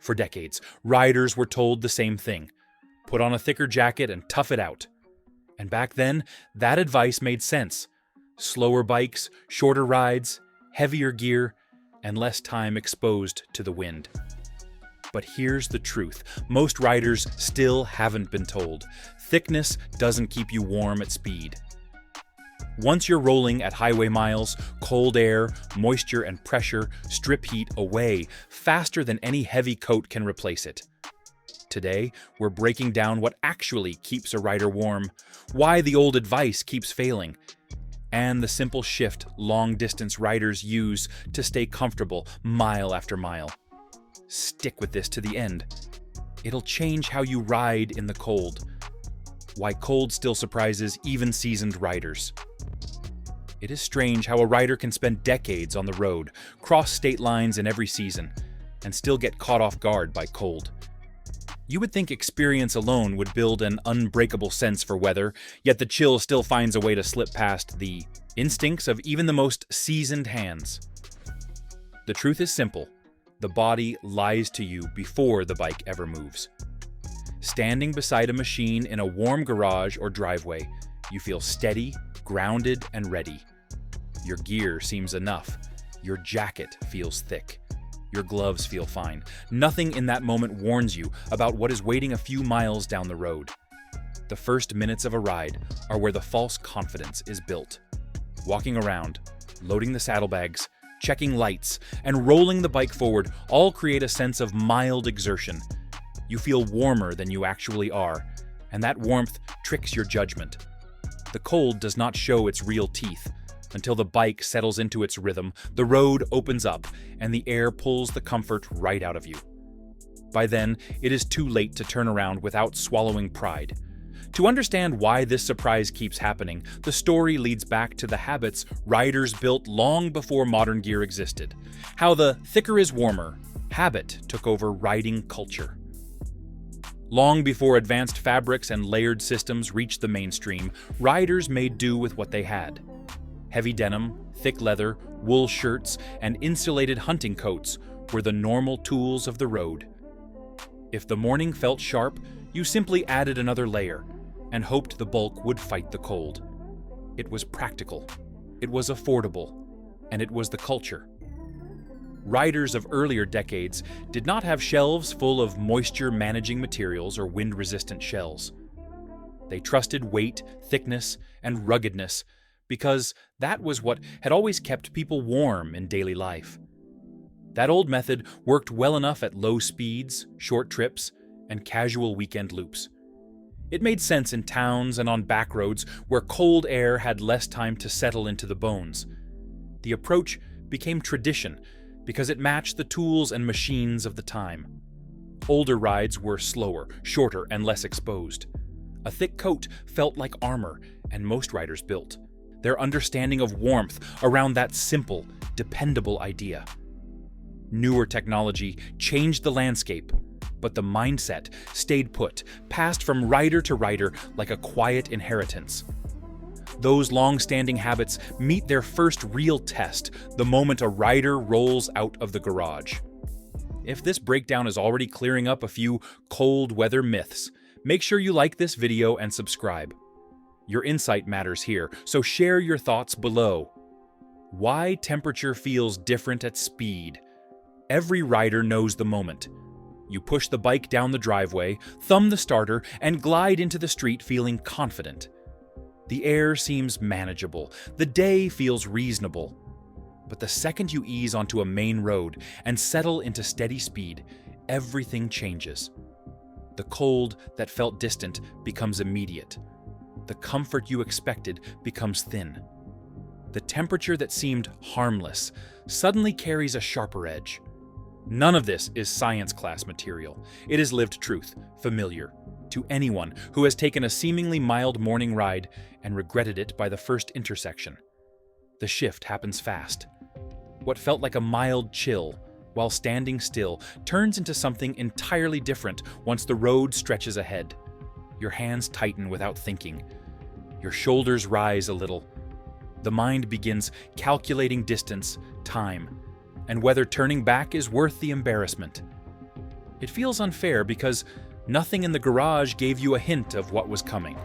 For decades, riders were told the same thing: put on a thicker jacket and tough it out. And back then, that advice made sense. Slower bikes, shorter rides, heavier gear, and less time exposed to the wind. But here's the truth: most riders still haven't been told. Thickness doesn't keep you warm at speed. Once you're rolling at highway miles, cold air, moisture, and pressure strip heat away faster than any heavy coat can replace it. Today, we're breaking down what actually keeps a rider warm, why the old advice keeps failing, and the simple shift long-distance riders use to stay comfortable mile after mile. Stick with this to the end. It'll change how you ride in the cold. Why cold still surprises even seasoned riders. It is strange how a rider can spend decades on the road, cross state lines in every season, and still get caught off guard by cold. You would think experience alone would build an unbreakable sense for weather, yet the chill still finds a way to slip past the instincts of even the most seasoned hands. The truth is simple: the body lies to you before the bike ever moves. Standing beside a machine in a warm garage or driveway, you feel steady, grounded, and ready. Your gear seems enough. Your jacket feels thick. Your gloves feel fine. Nothing in that moment warns you about what is waiting a few miles down the road. The first minutes of a ride are where the false confidence is built. Walking around, loading the saddlebags, checking lights, and rolling the bike forward all create a sense of mild exertion. You feel warmer than you actually are, and that warmth tricks your judgment. The cold does not show its real teeth. Until the bike settles into its rhythm, the road opens up, and the air pulls the comfort right out of you. By then, it is too late to turn around without swallowing pride. To understand why this surprise keeps happening, the story leads back to the habits riders built long before modern gear existed. How the thicker is warmer habit took over riding culture. Long before advanced fabrics and layered systems reached the mainstream, riders made do with what they had. Heavy denim, thick leather, wool shirts, and insulated hunting coats were the normal tools of the road. If the morning felt sharp, you simply added another layer and hoped the bulk would fight the cold. It was practical, it was affordable, and it was the culture. Riders of earlier decades did not have shelves full of moisture-managing materials or wind-resistant shells. They trusted weight, thickness, and ruggedness because that was what had always kept people warm in daily life. That old method worked well enough at low speeds, short trips, and casual weekend loops. It made sense in towns and on back roads where cold air had less time to settle into the bones. The approach became tradition because it matched the tools and machines of the time. Older rides were slower, shorter, and less exposed. A thick coat felt like armor, and most riders built their understanding of warmth around that simple, dependable idea. Newer technology changed the landscape, but the mindset stayed put, passed from rider to rider like a quiet inheritance. Those long-standing habits meet their first real test the moment a rider rolls out of the garage. If this breakdown is already clearing up a few cold weather myths, make sure you like this video and subscribe. Your insight matters here, so share your thoughts below. Why temperature feels different at speed? Every rider knows the moment. You push the bike down the driveway, thumb the starter, and glide into the street feeling confident. The air seems manageable, the day feels reasonable. But the second you ease onto a main road and settle into steady speed, everything changes. The cold that felt distant becomes immediate. The comfort you expected becomes thin. The temperature that seemed harmless suddenly carries a sharper edge. None of this is science class material. It is lived truth, familiar to anyone who has taken a seemingly mild morning ride and regretted it by the first intersection. The shift happens fast. What felt like a mild chill while standing still turns into something entirely different once the road stretches ahead. Your hands tighten without thinking. Your shoulders rise a little. The mind begins calculating distance, time, and whether turning back is worth the embarrassment. It feels unfair because nothing in the garage gave you a hint of what was coming.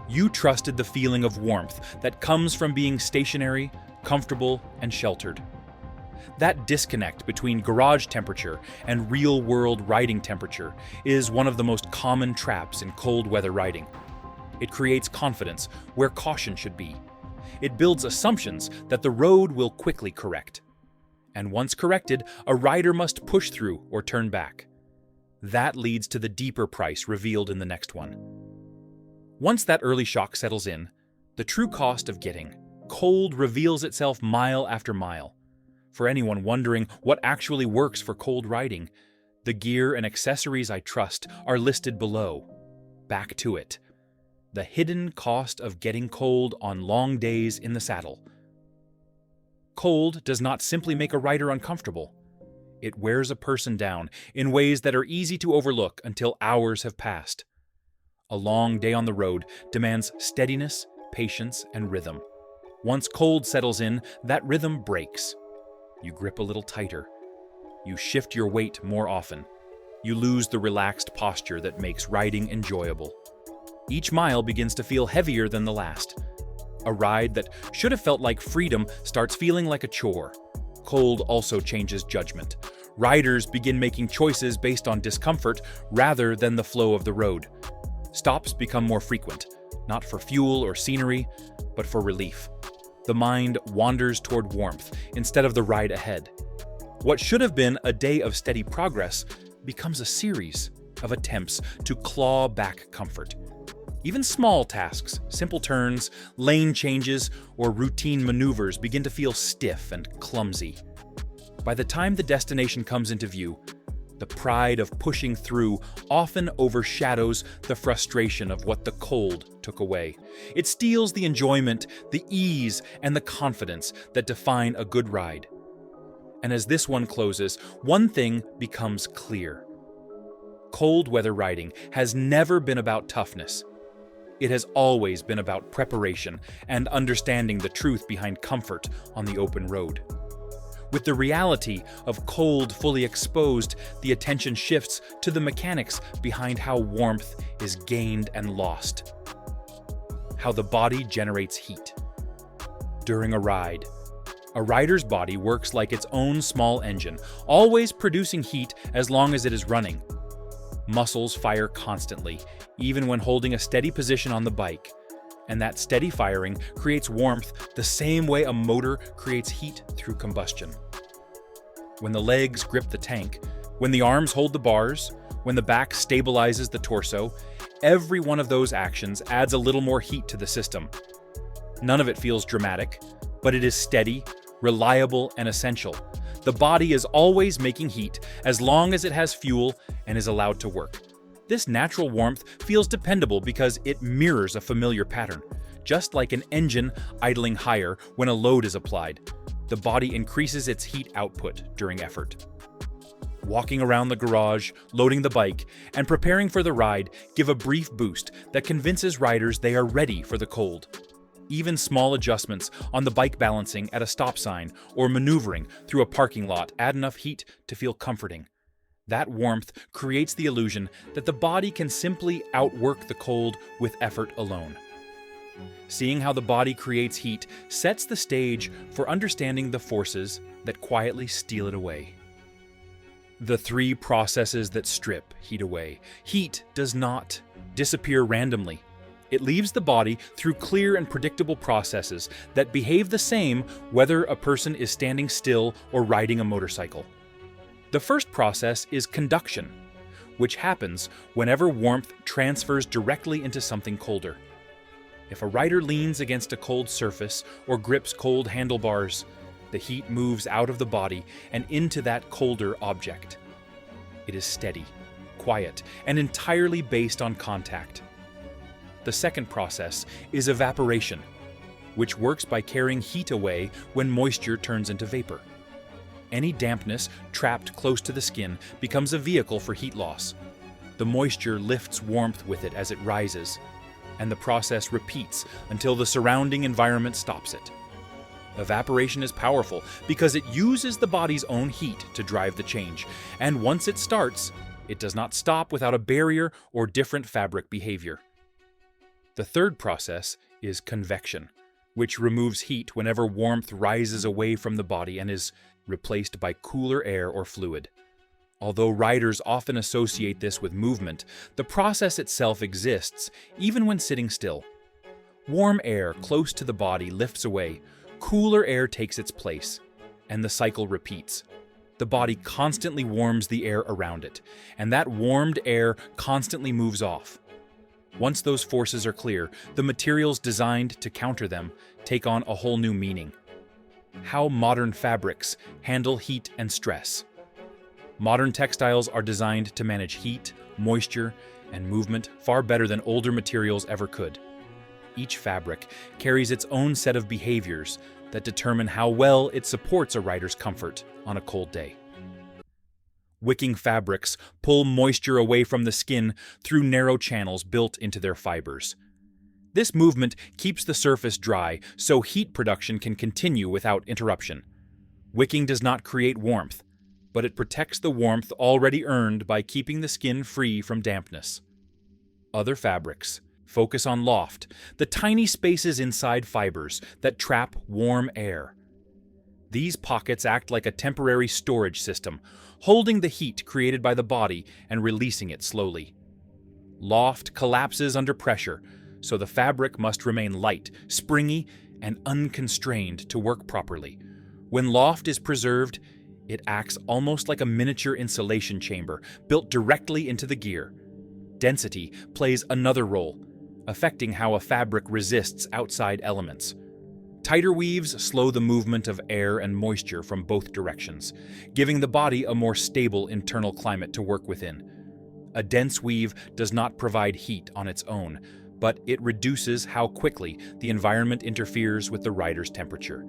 You trusted the feeling of warmth that comes from being stationary, comfortable, and sheltered. That disconnect between garage temperature and real-world riding temperature is one of the most common traps in cold weather riding. It creates confidence where caution should be. It builds assumptions that the road will quickly correct. And once corrected, a rider must push through or turn back. That leads to the deeper price revealed in the next one. Once that early shock settles in, the true cost of getting cold reveals itself mile after mile. For anyone wondering what actually works for cold riding, the gear and accessories I trust are listed below. Back to it. The hidden cost of getting cold on long days in the saddle. Cold does not simply make a rider uncomfortable. It wears a person down in ways that are easy to overlook until hours have passed. A long day on the road demands steadiness, patience, and rhythm. Once cold settles in, that rhythm breaks. You grip a little tighter. You shift your weight more often. You lose the relaxed posture that makes riding enjoyable. Each mile begins to feel heavier than the last. A ride that should have felt like freedom starts feeling like a chore. Cold also changes judgment. Riders begin making choices based on discomfort rather than the flow of the road. Stops become more frequent, not for fuel or scenery, but for relief. The mind wanders toward warmth instead of the ride ahead. What should have been a day of steady progress becomes a series of attempts to claw back comfort. Even small tasks, simple turns, lane changes, or routine maneuvers begin to feel stiff and clumsy. By the time the destination comes into view, the pride of pushing through often overshadows the frustration of what the cold took away. It steals the enjoyment, the ease, and the confidence that define a good ride. And as this one closes, one thing becomes clear. Cold weather riding has never been about toughness. It has always been about preparation and understanding the truth behind comfort on the open road. With the reality of cold fully exposed, the attention shifts to the mechanics behind how warmth is gained and lost. How the body generates heat. During a rider's body works like its own small engine, always producing heat as long as it is running. Muscles fire constantly, even when holding a steady position on the bike. And that steady firing creates warmth the same way a motor creates heat through combustion. When the legs grip the tank, when the arms hold the bars, when the back stabilizes the torso, every one of those actions adds a little more heat to the system. None of it feels dramatic, but it is steady, reliable, and essential. The body is always making heat as long as it has fuel and is allowed to work. This natural warmth feels dependable because it mirrors a familiar pattern. Just like an engine idling higher when a load is applied, the body increases its heat output during effort. Walking around the garage, loading the bike, and preparing for the ride give a brief boost that convinces riders they are ready for the cold. Even small adjustments on the bike balancing at a stop sign or maneuvering through a parking lot add enough heat to feel comforting. That warmth creates the illusion that the body can simply outwork the cold with effort alone. Seeing how the body creates heat sets the stage for understanding the forces that quietly steal it away. The three processes that strip heat away. Heat does not disappear randomly. It leaves the body through clear and predictable processes that behave the same whether a person is standing still or riding a motorcycle. The first process is conduction, which happens whenever warmth transfers directly into something colder. If a rider leans against a cold surface or grips cold handlebars, the heat moves out of the body and into that colder object. It is steady, quiet, and entirely based on contact. The second process is evaporation, which works by carrying heat away when moisture turns into vapor. Any dampness trapped close to the skin becomes a vehicle for heat loss. The moisture lifts warmth with it as it rises, and the process repeats until the surrounding environment stops it. Evaporation is powerful because it uses the body's own heat to drive the change, and once it starts, It does not stop without a barrier or different fabric behavior. The third process is convection, which removes heat whenever warmth rises away from the body and is replaced by cooler air or fluid. Although riders often associate this with movement, the process itself exists even when sitting still. Warm air close to the body lifts away, cooler air takes its place, and the cycle repeats. The body constantly warms the air around it, and that warmed air constantly moves off. Once those forces are clear, the materials designed to counter them take on a whole new meaning. How modern fabrics handle heat and stress. Modern textiles are designed to manage heat, moisture, and movement far better than older materials ever could. Each fabric carries its own set of behaviors that determine how well it supports a rider's comfort on a cold day. Wicking fabrics pull moisture away from the skin through narrow channels built into their fibers. This movement keeps the surface dry so heat production can continue without interruption. Wicking does not create warmth, but it protects the warmth already earned by keeping the skin free from dampness. Other fabrics focus on loft, the tiny spaces inside fibers that trap warm air. These pockets act like a temporary storage system, holding the heat created by the body and releasing it slowly. Loft collapses under pressure, so the fabric must remain light, springy, and unconstrained to work properly. When loft is preserved, it acts almost like a miniature insulation chamber built directly into the gear. Density plays another role, affecting how a fabric resists outside elements. Tighter weaves slow the movement of air and moisture from both directions, giving the body a more stable internal climate to work within. A dense weave does not provide heat on its own, but it reduces how quickly the environment interferes with the rider's temperature.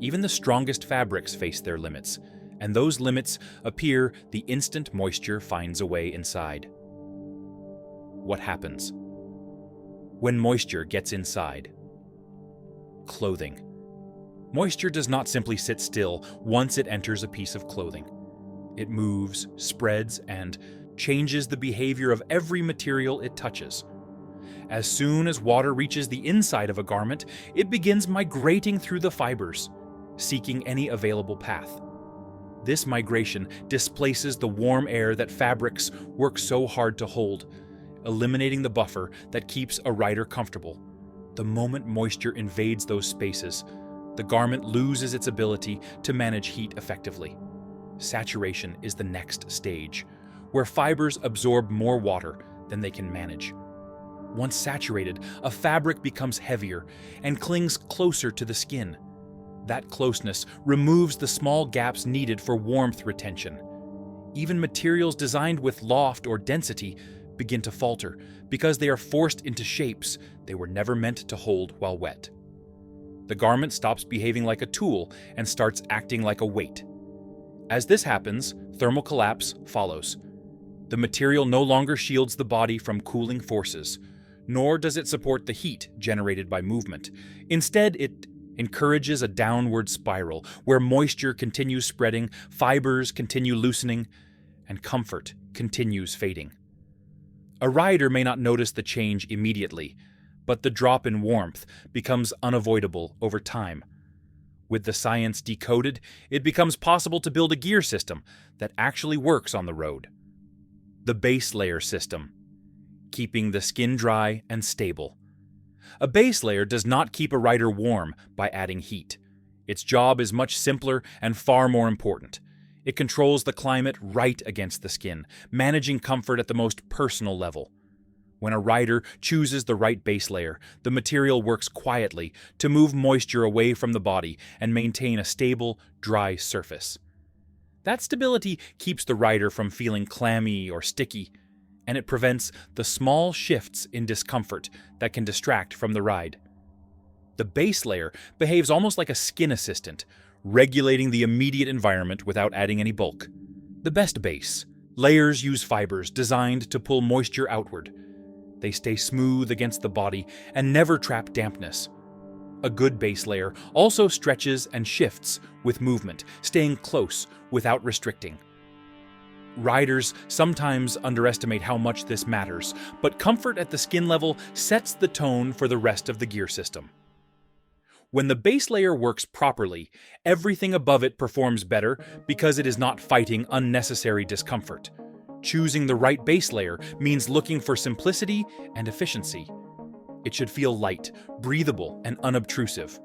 Even the strongest fabrics face their limits, and those limits appear the instant moisture finds a way inside. What happens when moisture gets inside? Clothing. Moisture does not simply sit still once it enters a piece of clothing. It moves, spreads, and changes the behavior of every material it touches. As soon as water reaches the inside of a garment, it begins migrating through the fibers, seeking any available path. This migration displaces the warm air that fabrics work so hard to hold, eliminating the buffer that keeps a rider comfortable. The moment moisture invades those spaces, the garment loses its ability to manage heat effectively. Saturation is the next stage, where fibers absorb more water than they can manage. Once saturated, a fabric becomes heavier and clings closer to the skin. That closeness removes the small gaps needed for warmth retention. Even materials designed with loft or density begin to falter because they are forced into shapes they were never meant to hold while wet. The garment stops behaving like a tool and starts acting like a weight. As this happens, thermal collapse follows. The material no longer shields the body from cooling forces, nor does it support the heat generated by movement. Instead, it encourages a downward spiral where moisture continues spreading, fibers continue loosening, and comfort continues fading. A rider may not notice the change immediately, but the drop in warmth becomes unavoidable over time. With the science decoded, it becomes possible to build a gear system that actually works on the road. The base layer system, keeping the skin dry and stable. A base layer does not keep a rider warm by adding heat. Its job is much simpler and far more important. It controls the climate right against the skin, managing comfort at the most personal level. When a rider chooses the right base layer, the material works quietly to move moisture away from the body and maintain a stable, dry surface. That stability keeps the rider from feeling clammy or sticky, and it prevents the small shifts in discomfort that can distract from the ride. The base layer behaves almost like a skin assistant, regulating the immediate environment without adding any bulk. The best base layers use fibers designed to pull moisture outward. They stay smooth against the body and never trap dampness. A good base layer also stretches and shifts with movement, staying close without restricting. Riders sometimes underestimate how much this matters, but comfort at the skin level sets the tone for the rest of the gear system. When the base layer works properly, everything above it performs better because it is not fighting unnecessary discomfort. Choosing the right base layer means looking for simplicity and efficiency. It should feel light, breathable, and unobtrusive.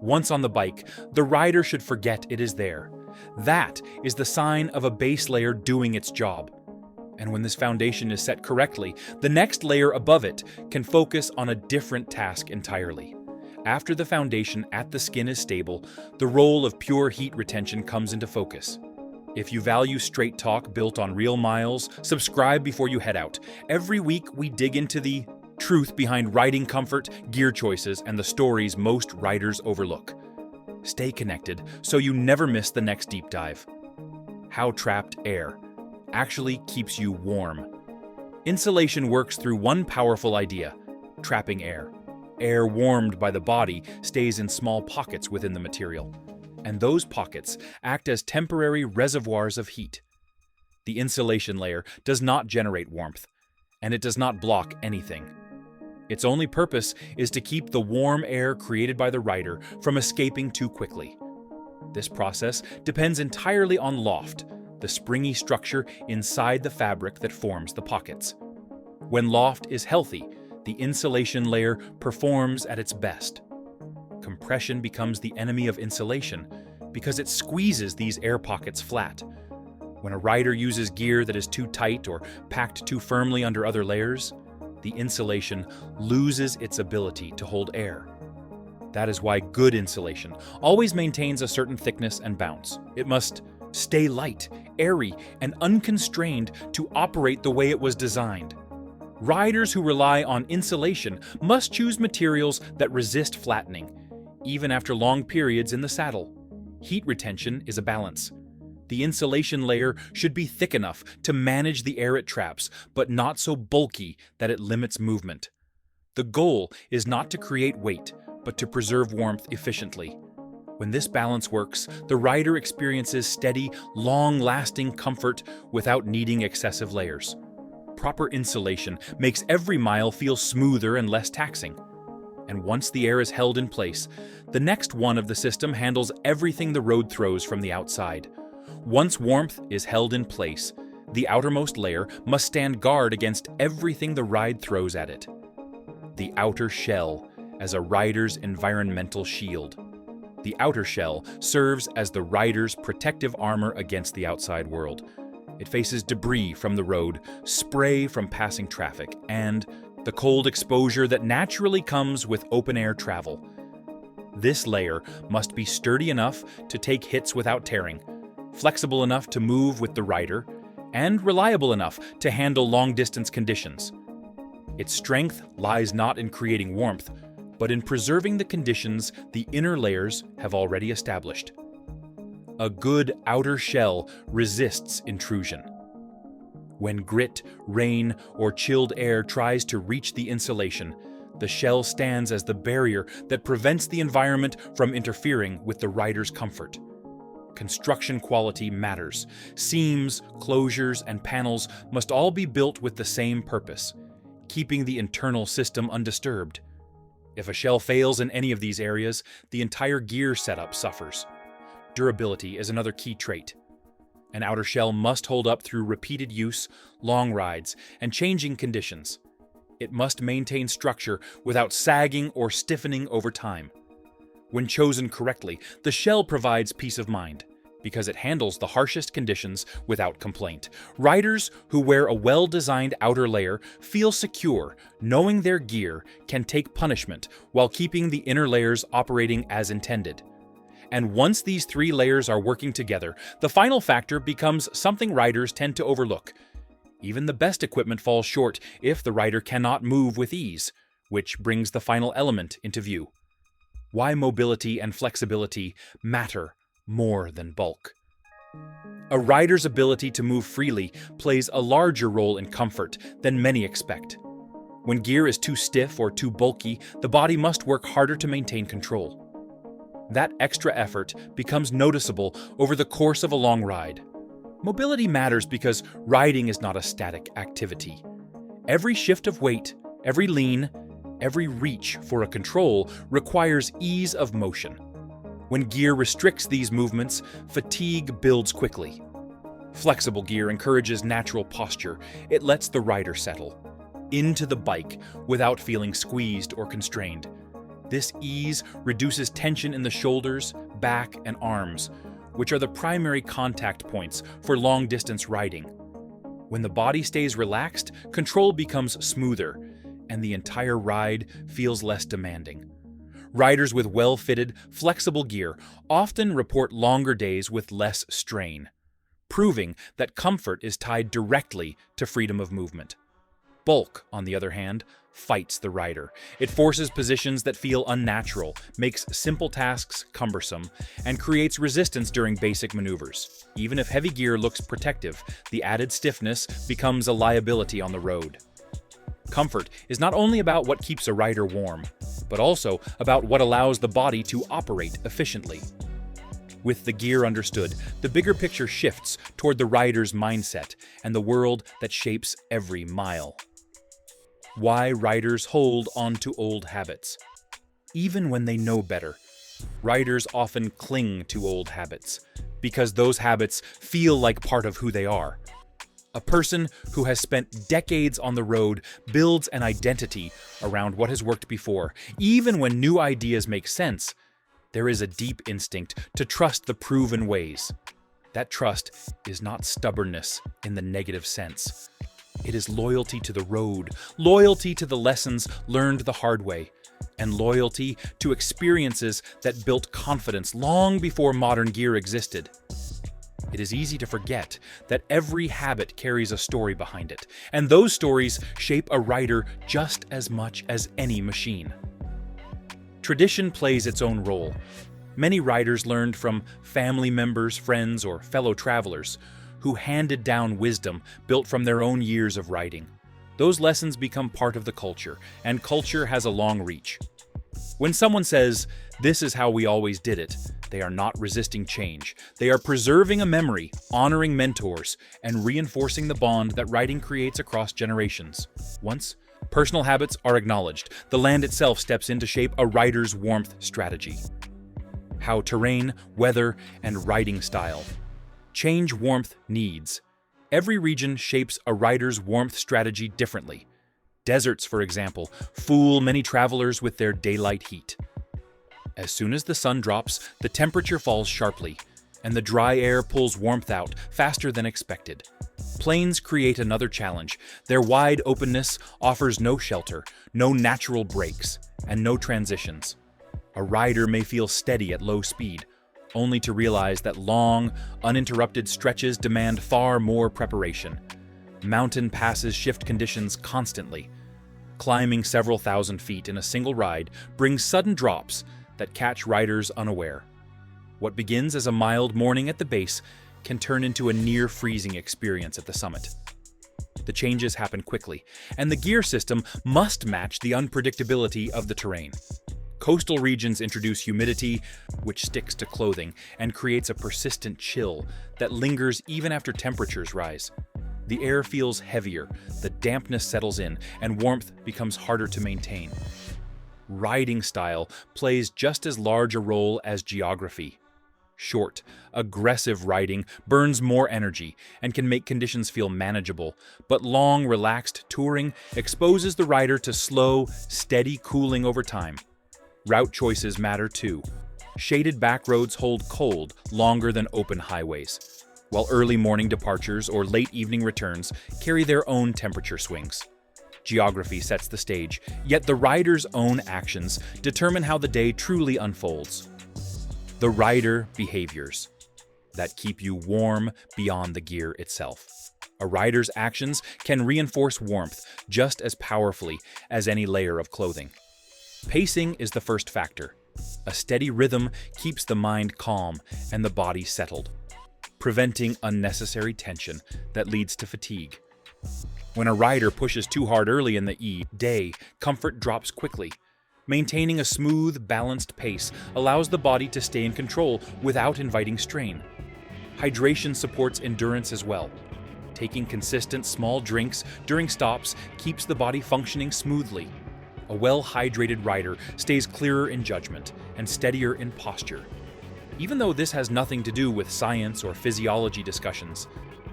Once on the bike, the rider should forget it is there. That is the sign of a base layer doing its job. And when this foundation is set correctly, the next layer above it can focus on a different task entirely. After the foundation at the skin is stable, the role of pure heat retention comes into focus. If you value straight talk built on real miles, subscribe before you head out. Every week we dig into the truth behind riding comfort, gear choices, and the stories most riders overlook. Stay connected so you never miss the next deep dive. How trapped air actually keeps you warm. Insulation works through one powerful idea: trapping air. Air warmed by the body stays in small pockets within the material, and those pockets act as temporary reservoirs of heat. The insulation layer does not generate warmth, and it does not block anything. Its only purpose is to keep the warm air created by the rider from escaping too quickly. This process depends entirely on loft, the springy structure inside the fabric that forms the pockets. When loft is healthy, the insulation layer performs at its best. Compression becomes the enemy of insulation because it squeezes these air pockets flat. When a rider uses gear that is too tight or packed too firmly under other layers, the insulation loses its ability to hold air. That is why good insulation always maintains a certain thickness and bounce. It must stay light, airy, and unconstrained to operate the way it was designed. Riders who rely on insulation must choose materials that resist flattening, even after long periods in the saddle. Heat retention is a balance. The insulation layer should be thick enough to manage the air it traps, but not so bulky that it limits movement. The goal is not to create weight, but to preserve warmth efficiently. When this balance works, the rider experiences steady, long-lasting comfort without needing excessive layers. Proper insulation makes every mile feel smoother and less taxing. And once the air is held in place, the next one of the system handles everything the road throws from the outside. Once warmth is held in place, the outermost layer must stand guard against everything the ride throws at it. The outer shell as a rider's environmental shield. The outer shell serves as the rider's protective armor against the outside world. It faces debris from the road, spray from passing traffic, and the cold exposure that naturally comes with open-air travel. This layer must be sturdy enough to take hits without tearing, flexible enough to move with the rider, and reliable enough to handle long-distance conditions. Its strength lies not in creating warmth, but in preserving the conditions the inner layers have already established. A good outer shell resists intrusion. When grit, rain, or chilled air tries to reach the insulation, the shell stands as the barrier that prevents the environment from interfering with the rider's comfort. Construction quality matters. Seams, closures, and panels must all be built with the same purpose, keeping the internal system undisturbed. If a shell fails in any of these areas, the entire gear setup suffers. Durability is another key trait. An outer shell must hold up through repeated use, long rides, and changing conditions. It must maintain structure without sagging or stiffening over time. When chosen correctly, the shell provides peace of mind because it handles the harshest conditions without complaint. Riders who wear a well-designed outer layer feel secure, knowing their gear can take punishment while keeping the inner layers operating as intended. And once these three layers are working together, the final factor becomes something riders tend to overlook. Even the best equipment falls short if the rider cannot move with ease, which brings the final element into view. Why mobility and flexibility matter more than bulk. A rider's ability to move freely plays a larger role in comfort than many expect. When gear is too stiff or too bulky, the body must work harder to maintain control. That extra effort becomes noticeable over the course of a long ride. Mobility matters because riding is not a static activity. Every shift of weight, every lean, every reach for a control requires ease of motion. When gear restricts these movements, fatigue builds quickly. Flexible gear encourages natural posture. It lets the rider settle into the bike without feeling squeezed or constrained. This ease reduces tension in the shoulders, back, and arms, which are the primary contact points for long-distance riding. When the body stays relaxed, control becomes smoother, and the entire ride feels less demanding. Riders with well-fitted, flexible gear often report longer days with less strain, proving that comfort is tied directly to freedom of movement. Bulk, on the other hand, fights the rider. It forces positions that feel unnatural, makes simple tasks cumbersome, and creates resistance during basic maneuvers. Even if heavy gear looks protective, the added stiffness becomes a liability on the road. Comfort is not only about what keeps a rider warm, but also about what allows the body to operate efficiently. With the gear understood, the bigger picture shifts toward the rider's mindset and the world that shapes every mile. Why riders hold on to old habits. Even when they know better, riders often cling to old habits because those habits feel like part of who they are. A person who has spent decades on the road builds an identity around what has worked before. Even when new ideas make sense, there is a deep instinct to trust the proven ways. That trust is not stubbornness in the negative sense. It is loyalty to the road, loyalty to the lessons learned the hard way, and loyalty to experiences that built confidence long before modern gear existed. It is easy to forget that every habit carries a story behind it, and those stories shape a rider just as much as any machine. Tradition plays its own role. Many riders learned from family members, friends, or fellow travelers who handed down wisdom built from their own years of riding. Those lessons become part of the culture, and culture has a long reach. When someone says, "This is how we always did it," they are not resisting change. They are preserving a memory, honoring mentors, and reinforcing the bond that riding creates across generations. Once personal habits are acknowledged, the land itself steps in to shape a rider's warmth strategy. How terrain, weather, and riding style change warmth needs. Every region shapes a rider's warmth strategy differently. Deserts, for example, fool many travelers with their daylight heat. As soon as the sun drops, the temperature falls sharply, and the dry air pulls warmth out faster than expected. Plains create another challenge. Their wide openness offers no shelter, no natural breaks, and no transitions. A rider may feel steady at low speed, only to realize that long, uninterrupted stretches demand far more preparation. Mountain passes shift conditions constantly. Climbing several thousand feet in a single ride brings sudden drops that catch riders unaware. What begins as a mild morning at the base can turn into a near-freezing experience at the summit. The changes happen quickly, and the gear system must match the unpredictability of the terrain. Coastal regions introduce humidity, which sticks to clothing and creates a persistent chill that lingers even after temperatures rise. The air feels heavier, the dampness settles in, and warmth becomes harder to maintain. Riding style plays just as large a role as geography. Short, aggressive riding burns more energy and can make conditions feel manageable, but long, relaxed touring exposes the rider to slow, steady cooling over time. Route choices matter too. Shaded back roads hold cold longer than open highways, while early morning departures or late evening returns carry their own temperature swings. Geography sets the stage, yet the rider's own actions determine how the day truly unfolds. The rider behaviors that keep you warm beyond the gear itself. A rider's actions can reinforce warmth just as powerfully as any layer of clothing. Pacing is the first factor. A steady rhythm keeps the mind calm and the body settled, preventing unnecessary tension that leads to fatigue. When a rider pushes too hard early in the day, comfort drops quickly. Maintaining a smooth, balanced pace allows the body to stay in control without inviting strain. Hydration supports endurance as well. Taking consistent small drinks during stops keeps the body functioning smoothly. A well-hydrated rider stays clearer in judgment and steadier in posture. Even though this has nothing to do with science or physiology discussions,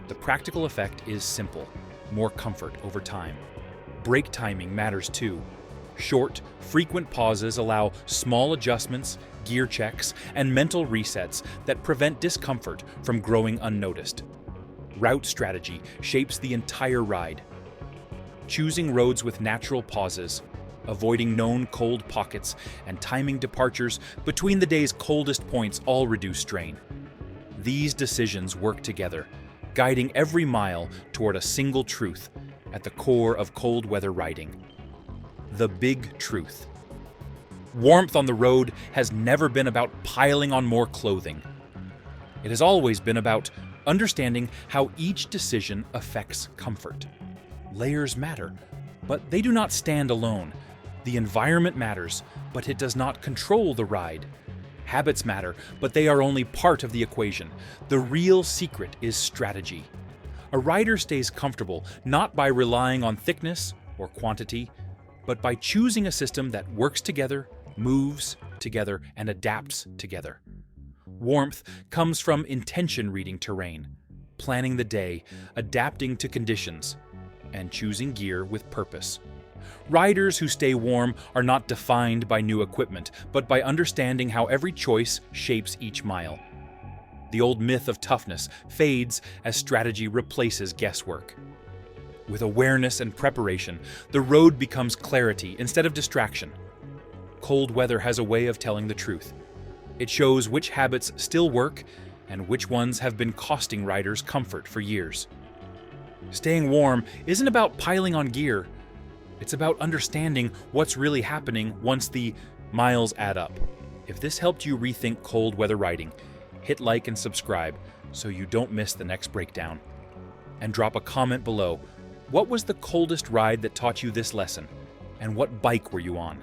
the practical effect is simple: more comfort over time. Brake timing matters too. Short, frequent pauses allow small adjustments, gear checks, and mental resets that prevent discomfort from growing unnoticed. Route strategy shapes the entire ride. Choosing roads with natural pauses, avoiding known cold pockets, and timing departures between the day's coldest points all reduce strain. These decisions work together, guiding every mile toward a single truth at the core of cold weather riding: the big truth. Warmth on the road has never been about piling on more clothing. It has always been about understanding how each decision affects comfort. Layers matter, but they do not stand alone. The environment matters, but it does not control the ride. Habits matter, but they are only part of the equation. The real secret is strategy. A rider stays comfortable not by relying on thickness or quantity, but by choosing a system that works together, moves together, and adapts together. Warmth comes from intention reading terrain, planning the day, adapting to conditions, and choosing gear with purpose. Riders who stay warm are not defined by new equipment, but by understanding how every choice shapes each mile. The old myth of toughness fades as strategy replaces guesswork. With awareness and preparation, the road becomes clarity instead of distraction. Cold weather has a way of telling the truth. It shows which habits still work and which ones have been costing riders comfort for years. Staying warm isn't about piling on gear. It's about understanding what's really happening once the miles add up. If this helped you rethink cold weather riding, hit like and subscribe so you don't miss the next breakdown. And drop a comment below. What was the coldest ride that taught you this lesson? And what bike were you on?